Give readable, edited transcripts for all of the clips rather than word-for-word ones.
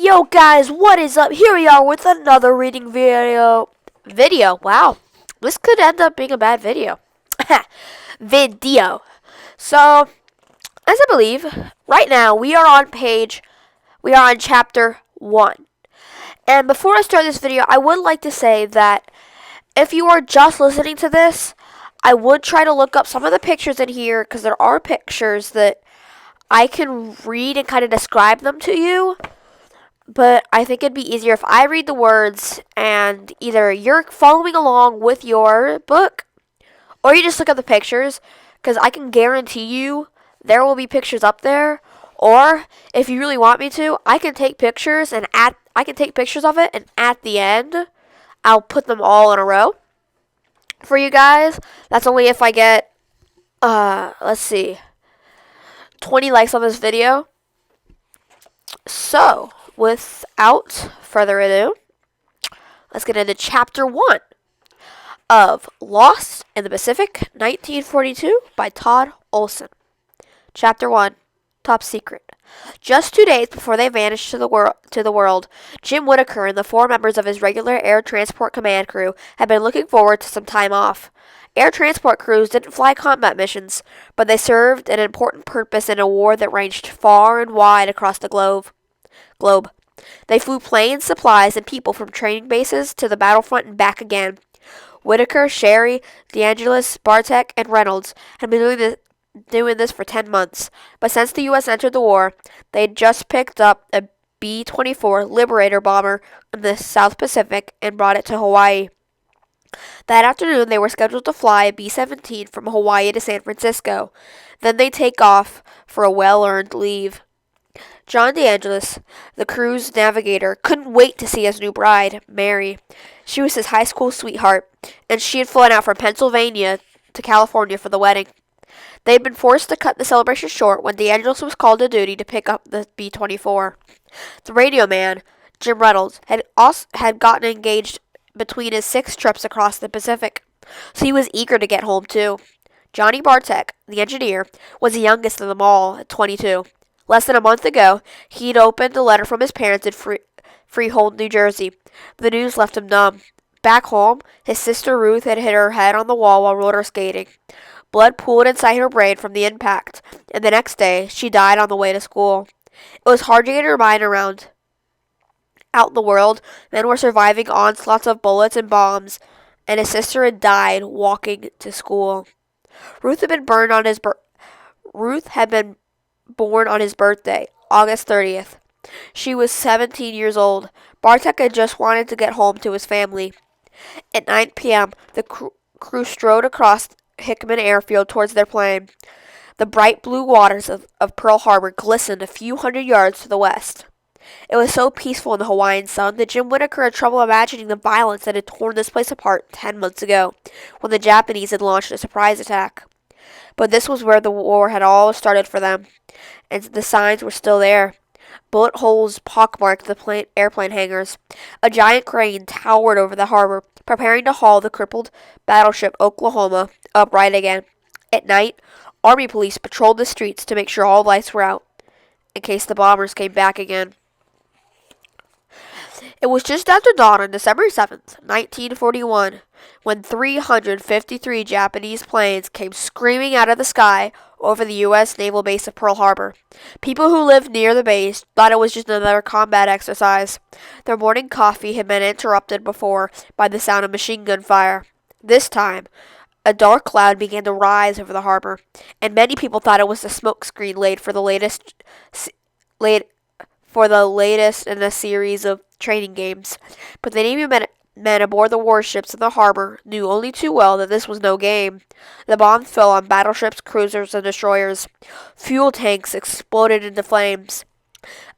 Yo guys, what is up? Here we are with another reading video. Wow. This could end up being a bad video. Video. So, as I believe, right now we are on chapter 1. And before I start this video, I would like to say that if you are just listening to this, I would try to look up some of the pictures in here because there are pictures that I can read and kind of describe them to you. But I think it'd be easier if I read the words and either you're following along with your book or you just look at the pictures, because I can guarantee you there will be pictures up there. Or if you really want me to, I can take pictures of it, and at the end I'll put them all in a row for you guys. That's only if I get 20 likes on this video. So, without further ado, let's get into chapter 1 of Lost in the Pacific, 1942 by Todd Olson. Chapter 1, Top Secret. Just 2 days before they vanished to the world, Jim Whittaker and the 4 members of his regular Air Transport Command crew had been looking forward to some time off. Air transport crews didn't fly combat missions, but they served an important purpose in a war that ranged far and wide across the globe. They flew planes, supplies, and people from training bases to the battlefront and back again. Whittaker, Sherry, DeAngelis, Bartek, and Reynolds had been doing this for 10 months, but since the U.S. entered the war, they had just picked up a B-24 Liberator bomber in the South Pacific and brought it to Hawaii. That afternoon, they were scheduled to fly a B-17 from Hawaii to San Francisco. Then they'd take off for a well-earned leave. John DeAngelis, the crew's navigator, couldn't wait to see his new bride, Mary. She was his high school sweetheart, and she had flown out from Pennsylvania to California for the wedding. They had been forced to cut the celebration short when DeAngelis was called to duty to pick up the B-24. The radio man, Jim Reynolds, had gotten engaged between his 6 trips across the Pacific, so he was eager to get home too. Johnny Bartek, the engineer, was the youngest of them all, at 22. Less than a month ago, he'd opened a letter from his parents in Freehold, New Jersey. The news left him numb. Back home, his sister Ruth had hit her head on the wall while roller skating. Blood pooled inside her brain from the impact, and the next day, she died on the way to school. It was hard to get her mind around. Out in the world, men were surviving onslaughts of bullets and bombs, and his sister had died walking to school. Ruth had been born on his birthday, August 30th. She was 17 years old. Bartek had just wanted to get home to his family. At 9 p.m., the crew strode across Hickman Airfield towards their plane. The bright blue waters of Pearl Harbor glistened a few hundred yards to the west. It was so peaceful in the Hawaiian sun that Jim Whittaker had trouble imagining the violence that had torn this place apart 10 months ago, when the Japanese had launched a surprise attack. But this was where the war had all started for them, and the signs were still there. Bullet holes pockmarked the airplane hangars. A giant crane towered over the harbor, preparing to haul the crippled battleship Oklahoma upright again. At night, Army police patrolled the streets to make sure all lights were out, in case the bombers came back again. It was just after dawn on December 7th, 1941, when 353 Japanese planes came screaming out of the sky over the U.S. naval base of Pearl Harbor. People who lived near the base thought it was just another combat exercise. Their morning coffee had been interrupted before by the sound of machine gun fire. This time, a dark cloud began to rise over the harbor, and many people thought it was the smoke screen laid for the latest in a series of training games. But the Navy men aboard the warships in the harbor knew only too well that this was no game. The bombs fell on battleships, cruisers, and destroyers. Fuel tanks exploded into flames.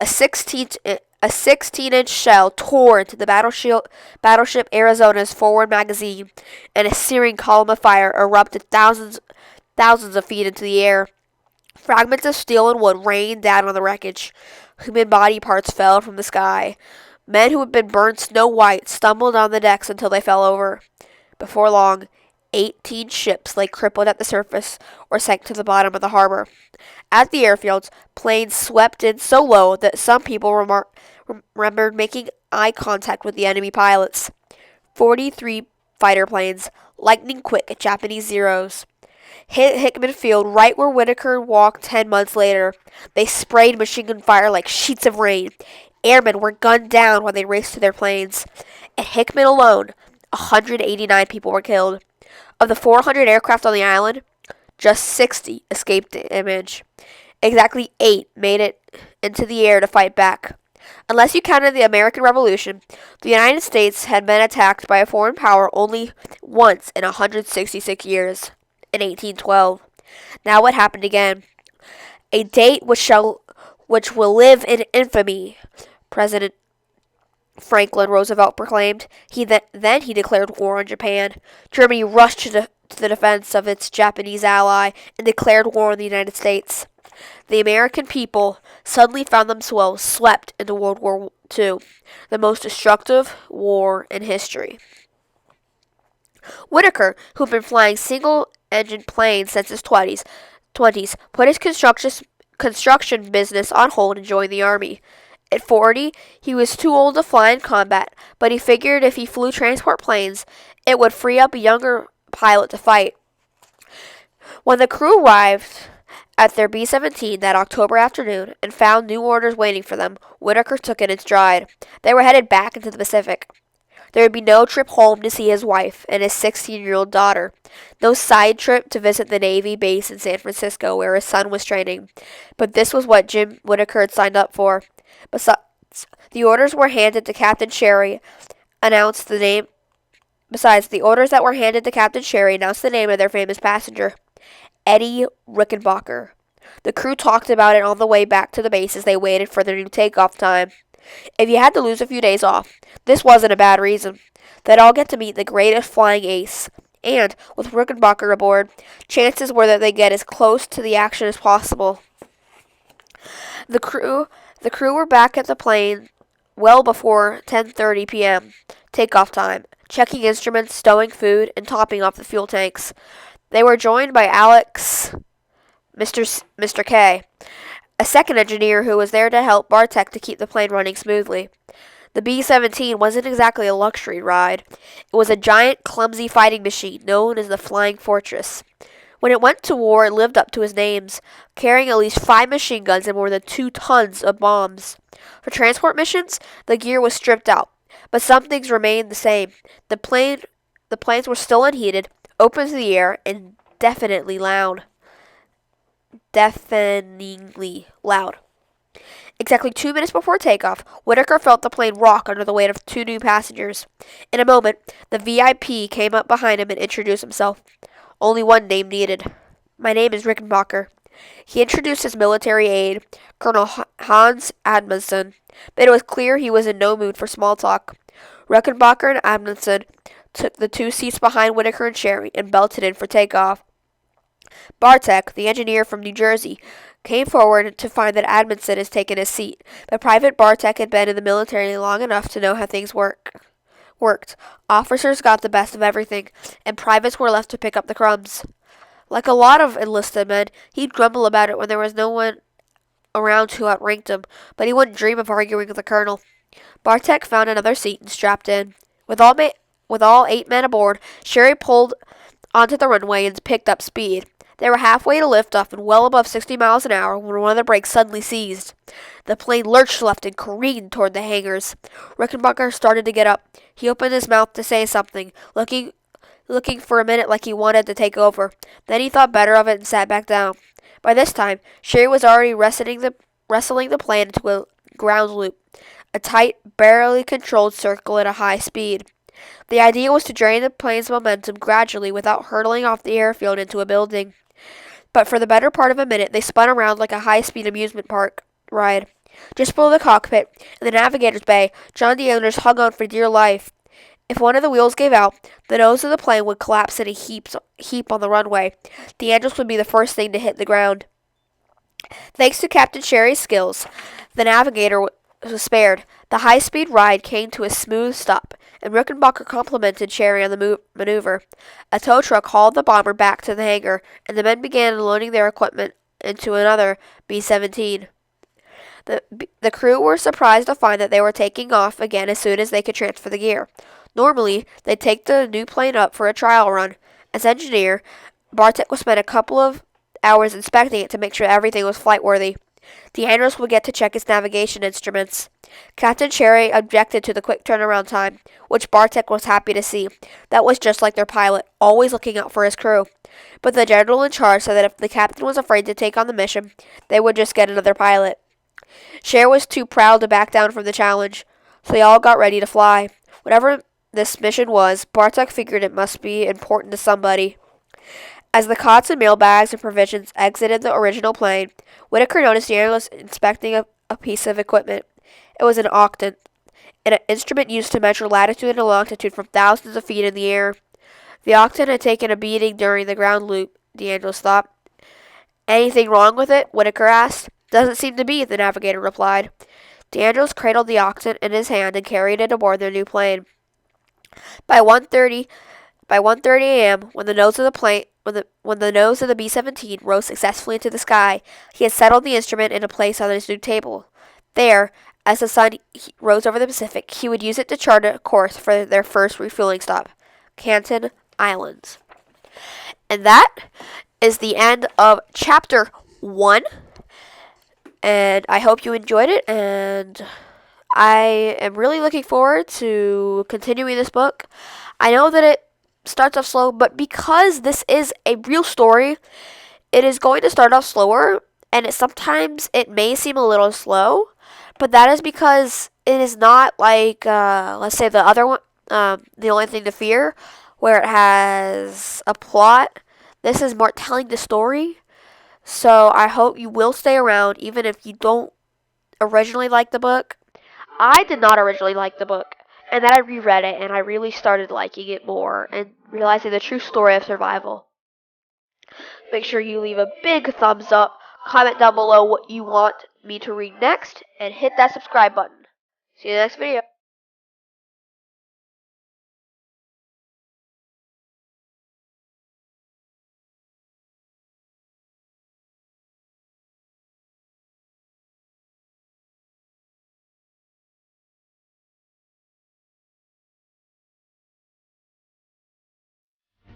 A 16-inch shell tore into the battleship Arizona's forward magazine, and a searing column of fire erupted thousands of feet into the air. Fragments of steel and wood rained down on the wreckage. Human body parts fell from the sky. Men who had been burned snow white stumbled on the decks until they fell over. Before long, 18 ships lay crippled at the surface or sank to the bottom of the harbor. At the airfields, planes swept in so low that some people remembered making eye contact with the enemy pilots. 43 fighter planes, lightning quick Japanese Zeros, hit Hickman Field right where Whitaker walked 10 months later. They sprayed machine gun fire like sheets of rain. Airmen were gunned down while they raced to their planes. At Hickman alone, 189 people were killed. Of the 400 aircraft on the island, just 60 escaped damage. Exactly 8 made it into the air to fight back. Unless you counted the American Revolution, the United States had been attacked by a foreign power only once in 166 years, in 1812. Now it happened again. A date which will live in infamy, President Franklin Roosevelt proclaimed. He declared war on Japan. Germany rushed to the defense of its Japanese ally and declared war on the United States. The American people suddenly found themselves swept into World War II, the most destructive war in history. Whitaker, who had been flying single-engine planes since his 20s, put his construction business on hold and joined the Army. At 40, he was too old to fly in combat, but he figured if he flew transport planes, it would free up a younger pilot to fight. When the crew arrived at their B-17 that October afternoon and found new orders waiting for them, Whitaker took it in stride. They were headed back into the Pacific. There would be no trip home to see his wife and his 16-year-old daughter. No side trip to visit the Navy base in San Francisco where his son was training. But this was what Jim Whitaker had signed up for. Besides, the orders that were handed to Captain Sherry announced the name of their famous passenger, Eddie Rickenbacker. The crew talked about it on the way back to the base as they waited for their new takeoff time. If you had to lose a few days off, this wasn't a bad reason. They'd all get to meet the greatest flying ace, and, with Rickenbacker aboard, chances were that they'd get as close to the action as possible. The crew were back at the plane well before 10:30 p.m. takeoff time, checking instruments, stowing food, and topping off the fuel tanks. They were joined by Alex, Mr. K, a second engineer who was there to help Bartek to keep the plane running smoothly. The B-17 wasn't exactly a luxury ride. It was a giant, clumsy fighting machine known as the Flying Fortress. When it went to war, it lived up to its names, carrying at least 5 machine guns and more than 2 tons of bombs. For transport missions, the gear was stripped out, but some things remained the same. The planes were still unheated, open to the air, and deafeningly loud. Exactly 2 minutes before takeoff, Whitaker felt the plane rock under the weight of 2 new passengers. In a moment, the VIP came up behind him and introduced himself. Only one name needed. My name is Rickenbacker. He introduced his military aide, Colonel Hans Amundsen, but it was clear he was in no mood for small talk. Rickenbacker and Amundsen took the 2 seats behind Whitaker and Sherry and belted in for takeoff. Bartek, the engineer from New Jersey, came forward to find that Amundsen had taken his seat, but Private Bartek had been in the military long enough to know how things worked. Officers got the best of everything, and privates were left to pick up the crumbs. Like a lot of enlisted men, he'd grumble about it when there was no one around who outranked him, but he wouldn't dream of arguing with the colonel. Bartek found another seat and strapped in. With all 8 men aboard, Sherry pulled onto the runway and picked up speed. They were halfway to liftoff and well above 60 miles an hour when one of the brakes suddenly seized. The plane lurched left and careened toward the hangars. Rickenbacker started to get up. He opened his mouth to say something, looking for a minute like he wanted to take over. Then he thought better of it and sat back down. By this time, Sherry was already wrestling the plane into a ground loop, a tight, barely controlled circle at a high speed. The idea was to drain the plane's momentum gradually without hurtling off the airfield into a building. But for the better part of a minute, they spun around like a high-speed amusement park ride. Just below the cockpit, in the navigator's bay, John the owners hung on for dear life. If one of the wheels gave out, the nose of the plane would collapse in a heap on the runway. The engines would be the first thing to hit the ground. Thanks to Captain Sherry's skills, the navigator was spared. The high-speed ride came to a smooth stop, and Rickenbacker complimented Cherry on the maneuver. A tow truck hauled the bomber back to the hangar, and the men began loading their equipment into another B-17. The crew were surprised to find that they were taking off again as soon as they could transfer the gear. Normally, they'd take the new plane up for a trial run. As engineer, Bartek would spend a couple of hours inspecting it to make sure everything was flight-worthy. DeAndros would get to check his navigation instruments. Captain Cherry objected to the quick turnaround time, which Bartek was happy to see. That was just like their pilot, always looking out for his crew. But the general in charge said that if the captain was afraid to take on the mission, they would just get another pilot. Cher was too proud to back down from the challenge, so they all got ready to fly. Whatever this mission was, Bartek figured it must be important to somebody. As the cots and mailbags and provisions exited the original plane, Whitaker noticed DeAngelo inspecting a piece of equipment. It was an octant, an instrument used to measure latitude and longitude from thousands of feet in the air. The octant had taken a beating during the ground loop, DeAngelo thought. Anything wrong with it? Whitaker asked. Doesn't seem to be, the navigator replied. DeAngelo cradled the octant in his hand and carried it aboard their new plane. By 1:30 a.m., when the nose of the B-17 rose successfully into the sky, he had settled the instrument into place on his new table. There, as the sun rose over the Pacific, he would use it to chart a course for their first refueling stop, Canton Islands. And that is the end of Chapter 1. And I hope you enjoyed it, and I am really looking forward to continuing this book. I know that it starts off slow, but because this is a real story, it is going to start off slower, and sometimes it may seem a little slow, but that is because it is not like, let's say the other one, The Only Thing to Fear, where it has a plot. This is more telling the story, so I hope you will stay around, even if you don't originally like the book. I did not originally like the book, and then I reread it, and I really started liking it more and realizing the true story of survival. Make sure you leave a big thumbs up, comment down below what you want me to read next, and hit that subscribe button. See you in the next video.